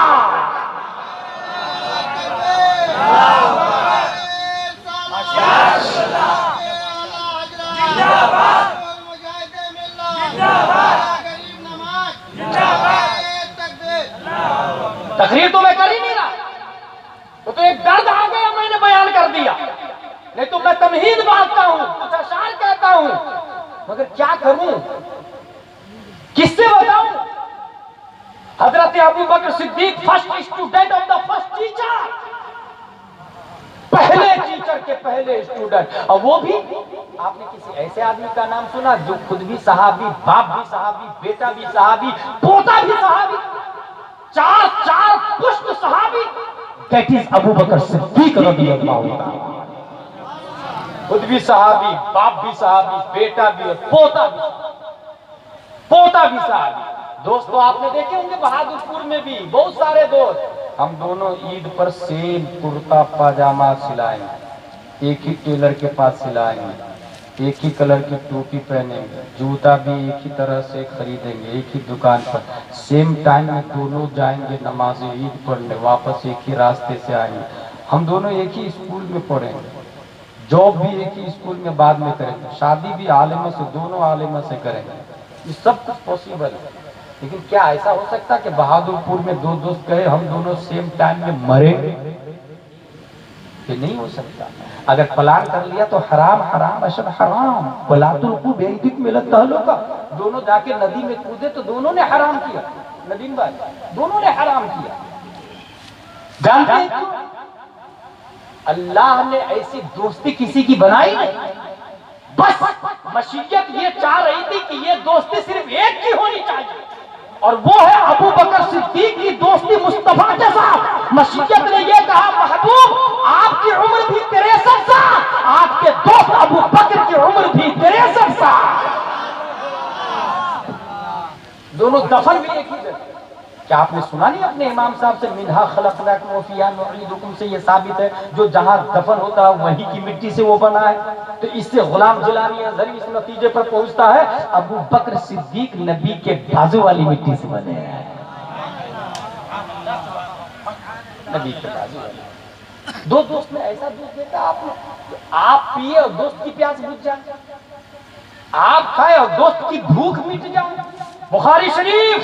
تقریر تو میں کر ہی نہیں رہا، تو ایک درد آ گیا، میں نے بیان کر دیا، نہیں تو میں تمہید بانٹتا ہوں، کچھ اشعار کہتا ہوں، مگر کیا کروں، کس سے بتاؤں؟ حضرت Abu Bakr Siddiq first student of the first teacher, پہلے ٹیچر کے پہلے اسٹوڈنٹ، اور وہ بھی آپ نے کسی ایسے آدمی کا نام سنا جو خود بھی صحابی، باپ بھی صحابی، بیٹا بھی صحابی، پوتا بھی صحابی، چار پشت صحابی، دیٹ از ابو بکر صدیق رضی اللہ عنہ، خود بھی صحابی، باپ بھی صحابی، بیٹا بھی اور پوتا بھی صحابی۔ دوستو آپ نے دیکھے ہوں گے بہادر پور میں بھی بہت سارے دوست، ہم دونوں عید پر سیم کرتا پاجامہ سلائیں گے، ایک ہی ٹیلر کے پاس سلائیں گے، ایک ہی کلر کی ٹوپی پہنیں گے، جوتا بھی ایک ہی طرح سے خریدیں گے، ایک ہی دکان پر، سیم ٹائم میں دونوں جائیں گے نماز عید پڑھنے، واپس ایک ہی راستے سے آئیں گے، ہم دونوں ایک ہی اسکول میں پڑھیں گے، جاب بھی ایک ہی اسکول میں بعد میں کریں گے، شادی بھی عالمہ سے، دونوں عالمہ سے کریں گے، یہ سب کچھ پاسبل ہے۔ لیکن کیا ایسا ہو سکتا کہ بہادر پور میں دو دوست کہے ہم دونوں سیم ٹائم میں مرے؟ یہ نہیں ہو سکتا۔ اگر پلان کر لیا تو حرام حرام اشد حرام، ولا تلقوا بأيديكم إلى التهلكة، دونوں جا کے ندی میں کودے تو دونوں نے حرام کیا، ندیم بھائی دونوں نے حرام کیا۔ جانتے ہیں کیوں؟ اللہ نے ایسی دوستی کسی کی بنائی نہیں، بس مشیت یہ چاہ رہی تھی کہ یہ دوستی صرف ایک کی ہونی چاہیے، اور وہ ہے ابو بکر صدیق کی دوستی مصطفیٰ کے ساتھ۔ مشیت نے یہ کہا محبوب آپ کی عمر بھی 63 سال، آپ کے دوست ابو بکر کی عمر بھی 63 سال، دونوں دفن بھی ایک ہی جگہ۔ کیا آپ نے سنا نہیں اپنے امام صاحب سے منہا خلقناکم وفیہا نعیدکم سے یہ ثابت ہے جو جہاں دفن ہوتا ہے وہی کی مٹی سے وہ بنا ہے؟ تو اس سے غلام جیلانی ازہری اس نتیجے پر پہنچتا ہے ابو بکر صدیق نبی کے بازو والی مٹی سے بنے ہیں، نبی کے بازو والی۔ دو دوست نے ایسا دودھ دیتا آپ پیے اور دوست کی پیاس بجھ جائے، آپ کھائے اور دوست کی بھوک مٹ جائے۔ بخاری شریف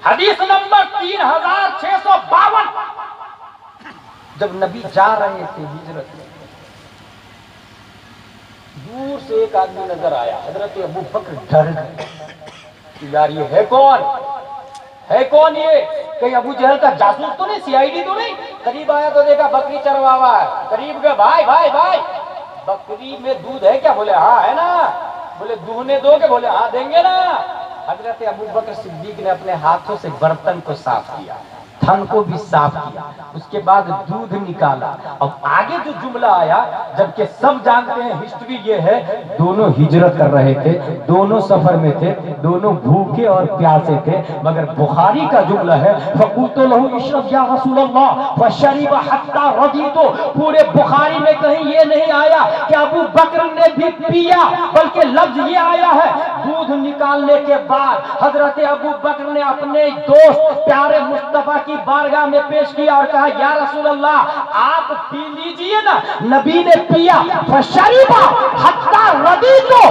حدیث نمبر 3652، جب نبی جا رہے تھے ہجرت میں، دور سے ایک آدمی نظر آیا، حضرت ابو بکر ڈر گئے، یار یہ ہے کون؟ ہے کون یہ؟ کہیں ابو جہل کا جاسوس تو نہیں، سی آئی ڈی تو نہیں؟ قریب آیا تو دیکھا بکری چروا ہوا ہے، قریب گئے، بھائی بھائی بھائی بکری میں دودھ ہے کیا؟ بولے ہاں ہے نا۔ بولے دہنے دو گے؟ بولے ہاں دیں گے نا۔ حضرت ابو بکر صدیق نے اپنے ہاتھوں سے برتن کو صاف کیا، تھن کو بھی صاف کیا، اس کے بعد دودھ نکالا۔ اب آگے جو جملہ آیا، جبکہ سب جانتے ہیں ہسٹری یہ ہے دونوں ہجرت کر رہے تھے، دونوں سفر میں تھے، دونوں بھوکے اور پیاسے تھے، مگر بخاری کا جملہ ہے فَقُلْتُ لَهُ اشْرَبْ يَا رَسُولَ اللَّهِ فَشَرِبَ حَتَّى رَضِيتُ۔ پورے بخاری میں کہیں یہ نہیں آیا کہ ابو بکر نے بھی پیا، بلکہ لفظ یہ آیا ہے دودھ نکالنے کے بعد حضرت ابو بکر نے اپنے دوست پیارے مصطفیٰ کی بارگاہ میں پیش کیا اور کہا یا رسول اللہ آپ پی لیجئے نا. نبی نے پیا فشربا حتی رضیتو,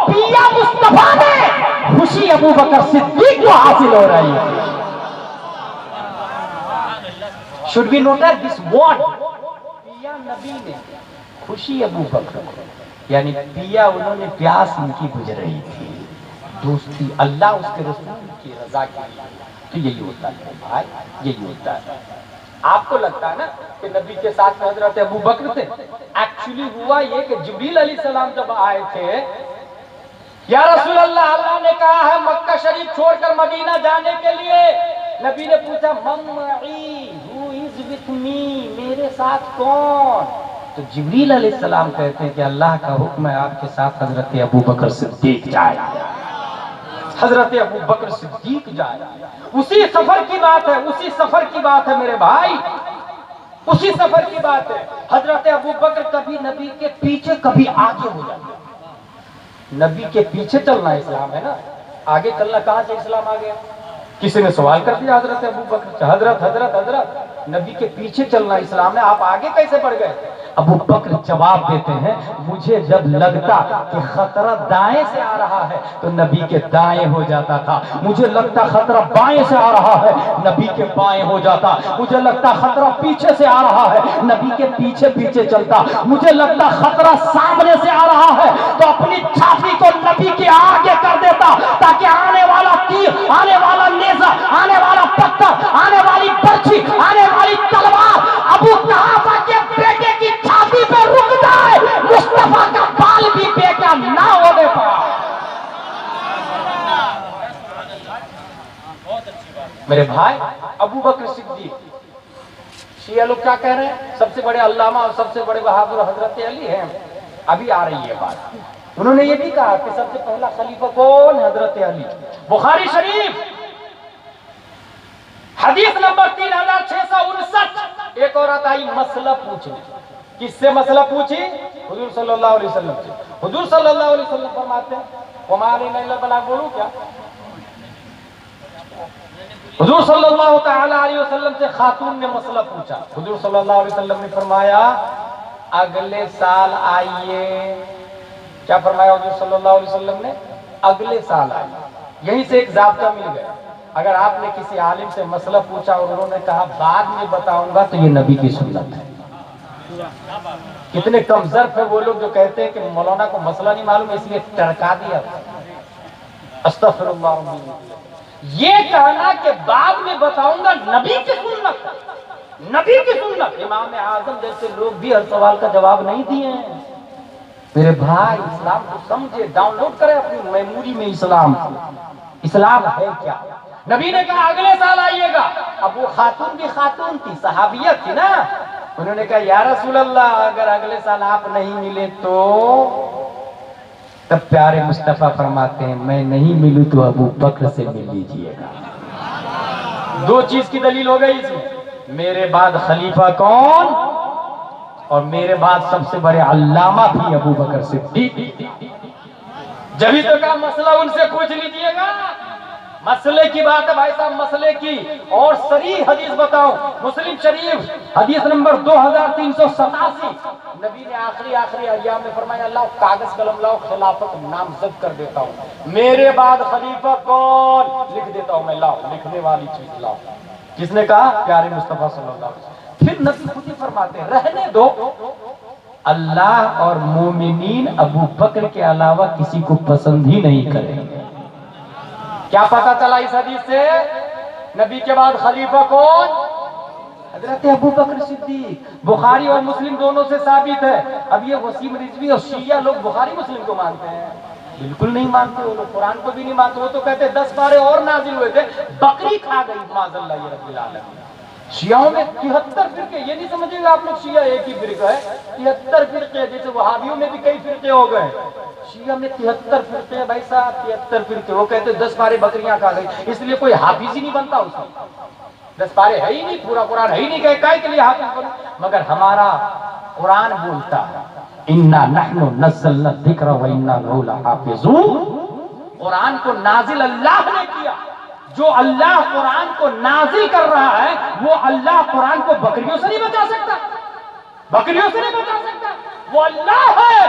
پیا مصطفیٰ نے, خوشی ابو بکر صدیق کو حاصل ہو رہی ہے. Should we notice this word? پیا نبی نے, خوشی ابو بکر کو, یعنی پیا انہوں نے پیاس ان کی بجھ رہی تھی, دوستی اللہ اس کے رسول کی رضا کے لیے. تو یہی ہوتا ہے بھائی, یہی ہوتا ہے. آپ کو لگتا ہے نا کہ نبی کے ساتھ میں حضرت ابو بکر تھے, ایکچولی ہوا یہ کہ جبریل علیہ السلام جب آئے تھے, یا رسول اللہ اللہ نے کہا ہے مکہ شریف چھوڑ کر مدینہ جانے کے لیے. نبی نے پوچھا من معی, who is with me, میرے ساتھ کون؟ تو جبریل علیہ السلام کہتے ہیں کہ اللہ کا حکم ہے آپ کے ساتھ حضرت ابو بکر صدیق جائے. حضرت ابو بکر صدیق جائے. اسی سفر کی بات ہے, اسی سفر کی بات ہے میرے بھائی, اسی سفر کی بات ہے. حضرت ابو بکر کبھی نبی کے پیچھے کبھی آگے ہو جاتے. نبی کے پیچھے چلنا اسلام ہے نا, آگے چلنا کہاں سے اسلام آ گیا؟ کسی نے سوال کر دیا حضرت ابو بکر سے, حضرت نبی کے پیچھے چلنا اسلام ہے, آپ آگے کیسے بڑھ گئے؟ ابو بکر جواب دیتے ہیں مجھے جب لگتا کہ خطرہ دائیں سے آ رہا ہے تو نبی کے دائیں ہو جاتا تھا, مجھے لگتا خطرہ بائیں سے آ رہا ہے نبی کے بائیں ہو جاتا, مجھے لگتا خطرہ پیچھے سے آ رہا ہے نبی کے پیچھے پیچھے چلتا, مجھے لگتا خطرہ سامنے سے آ رہا ہے تو اپنی چھاتی کو نبی کے آگے کر دیتا تاکہ آنے والا تیر, آنے والا نیزہ, آنے والا پتھر, آنے والی برچھی, آنے والی تلوار ابو قحافہ کے بیٹے کی چھاتی پہ رک جائے, مصطفیٰ کا بال بھی بیٹا نہ ہونے پا. میرے بھائی ابو بکر صدیق, شیعہ لوگ کیا کہہ رہے ہیں, سب سے بڑے علامہ اور سب سے بڑے بہادر حضرت علی ہیں. ابھی آ رہی ہے بات. انہوں نے یہ بھی کہا کہ سب سے پہلا خلیفہ کون؟ حضرت علی. بخاری شریف حدیث نمبر 3659. ایک عورت آئی مسئلہ پوچھنے. کس سے مسئلہ پوچھی؟ حضور صلی اللہ علیہ وسلم سے. حضور صلی اللہ علیہ وسلم فرماتے ہیں وَمَا عَلَيْنَا إِلَّا الْبَلَاغُ. بولوں کیا؟ حضور صلی اللہ تعالی علیہ وسلم سے خاتون نے مسئلہ پوچھا. حضور صلی اللہ علیہ وسلم نے فرمایا اگلے سال آئیے. کیا فرمایا حضور صلی اللہ علیہ وسلم نے؟ اگلے سال آئیے. یہیں سے ایک ضابطہ مل گیا, اگر آپ نے کسی عالم سے مسئلہ پوچھا اور انہوں نے کہا بعد میں بتاؤں گا تو یہ نبی کی سنت ہے. کتنے کم ظرف ہے وہ لوگ جو کہتے ہیں کہ مولانا کو مسئلہ نہیں معلوم اس لیے ٹرکا دیا. استغفر اللہ. یہ کہنا کہ بعد میں بتاؤں گا نبی کی سنت, نبی کی سنت. امام اعظم جیسے لوگ بھی ہر سوال کا جواب نہیں دیے ہیں. میرے بھائی اسلام کو سمجھے, ڈاؤن لوڈ کرے اپنی میموری میں اسلام. اسلام ہے کیا؟ نبی نے کہا اگلے سال آئیے گا. اب وہ خاتون بھی خاتون تھی, صحابیت تھی نا. انہوں نے کہا یا رسول اللہ اگر اگلے سال آپ نہیں ملے تو؟ تب پیارے مصطفیٰ فرماتے ہیں میں نہیں ملوں تو ابو بکر سے مل لیجئے گا. دو چیز کی دلیل ہو گئی اس میں, میرے بعد خلیفہ کون اور میرے بعد سب سے بڑے علامہ بھی ابو بکر صدیق. جبھی تو کہا مسئلہ ان سے پوچھ لیجئے گا. مسئلے کی بات ہے بھائی صاحب, مسئلے کی. اور صریح حدیث بتاؤں, مسلم شریف حدیث نمبر 2387. نبی نے آخری ایام میں فرمایا لاؤ کاغذ قلم لاؤ, خلافت نامزد کر دیتا ہوں. میرے بعد خلیفہ کون لکھ دیتا ہوں میں, لاؤ لکھنے والی چیز لاؤ. کس نے کہا؟ پیارے مصطفیٰ صلی اللہ علیہ وسلم. پھر نبی خود ہی فرماتے ہیں رہنے دو, اللہ اور مومنین ابو بکر کے علاوہ کسی کو پسند ہی نہیں کریں گے. کیا پتا چلا اس حدیث سے؟ نبی کے بعد خلیفہ کون؟ حضرت ابو بکر صدیق. بخاری اور مسلم دونوں سے ثابت ہے. اب یہ وسیم رضوی اور شیعہ لوگ بخاری مسلم کو مانتے ہیں؟ بالکل نہیں مانتے. وہ لوگ قرآن کو بھی نہیں مانتے. وہ تو کہتے 10 پارے اور نازل ہوئے تھے, بکری کھا گئی معاذ اللہ یہ رب العالمین. شیعوں میں 73 فرقے. یہ نہیں سمجھے گا آپ لوگ شیعہ ایک ہی فرقہ ہے, 73 فرقے. جیسے وہابیوں میں بھی کئی فرقے ہو گئے, شیعہ میں 73 فرقے ہیں بھائی صاحب, 73 فرقے. وہ کہتے 10 پارے بکریاں کھا گئی, اس لیے کوئی حافظ ہی نہیں بنتا اس میں. 10 پارے ہے ہی نہیں, پورا قرآن ہے ہی نہیں, کہ کائے کے لیے حافظ بنو. مگر ہمارا قرآن بولتا ہے اِنَّا نَحْنُ نَزَّلْنَا الذِّكْرَ وَإِنَّا لَهُ لَحَافِظُونَ. قرآن کو نازل اللہ نے کیا. جو اللہ قرآن کو نازل کر رہا ہے وہ اللہ قرآن کو بکریوں سے نہیں بچا سکتا, بکریوں سے نہیں بچا سکتا. وہ اللہ ہے.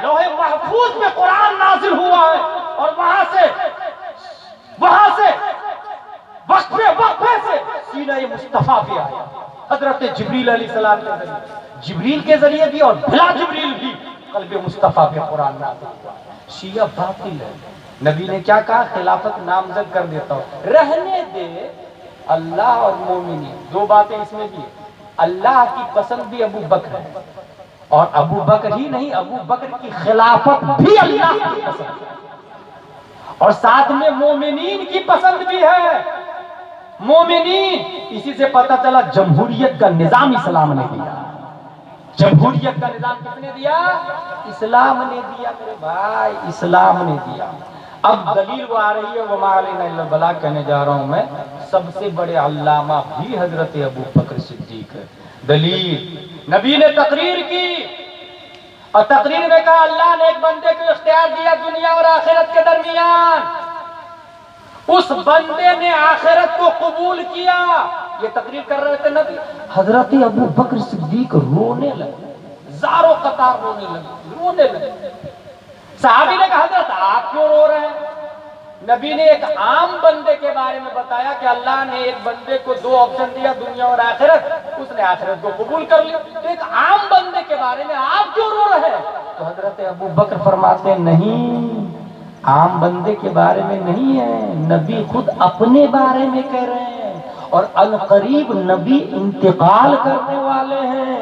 لوح محفوظ میں قرآن نازل ہوا ہے اور وہاں سے وقفے سے سینہ مصطفیٰ پہ آیا. حضرت جبریل علیہ السلام کے ذریعے, جبریل کے ذریعے بھی اور بلا جبریل بھی قلب مصطفیٰ پہ قرآن نازل ہوا. شیعہ باطل ہے. نبی نے کیا کہا؟ خلافت نامزد کر دیتا ہوں. رہنے دے. اللہ اور مومنین دو باتیں اس میں بھی. اللہ کی پسند بھی ابو بکر ہے اور ابو بکر ہی نہیں, ابو بکر کی خلافت بھی اللہ کی پسند ہے, اور ساتھ میں مومنین کی پسند بھی ہے. مومنین, اسی سے پتہ چلا جمہوریت کا نظام اسلام نے دیا. جمہوریت کا نظام کس نے دیا؟ اسلام نے دیا میرے بھائی, اسلام نے دیا. اب دلیل وہ آ رہی ہے, وما علینا الا البلاغ کہنے جا رہا ہوں میں. سب سے بڑے علامہ بھی حضرت ابو بکر صدیق ہے. دلیل, نبی نے تقریر کی اور تقریر میں کہا اللہ نے ایک بندے کو اختیار دیا دنیا اور آخرت کے درمیان, اس بندے نے آخرت کو قبول کیا. یہ تقریر کر رہے تھے نبی. حضرت ابو بکر صدیق رونے لگے, زاروں قطار رونے لگے. صحابی نے کہا حضرت آپ کیوں رو رہے ہیں؟ نبی نے ایک عام بندے کے بارے میں بتایا کہ اللہ نے ایک بندے کو دو آپشن دیا, دنیا اور آخرت, اس نے آخرت کو قبول کر لی. تو ایک عام بندے کے بارے میں آپ کیوں رو رہے ہیں؟ تو حضرت ابو بکر فرماتے ہیں نہیں, عام بندے کے بارے میں نہیں ہے, نبی خود اپنے بارے میں کہہ رہے ہیں, اور عنقریب نبی انتقال کرنے والے ہیں.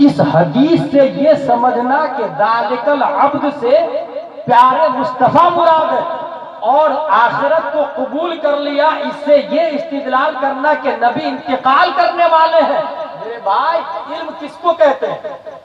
اس حدیث سے یہ سمجھنا کہ ذالک العبد سے پیارے مصطفیٰ مراد ہے اور آخرت کو قبول کر لیا, اس سے یہ استدلال کرنا کہ نبی انتقال کرنے والے ہیں. میرے بھائی, علم کس کو کہتے ہیں؟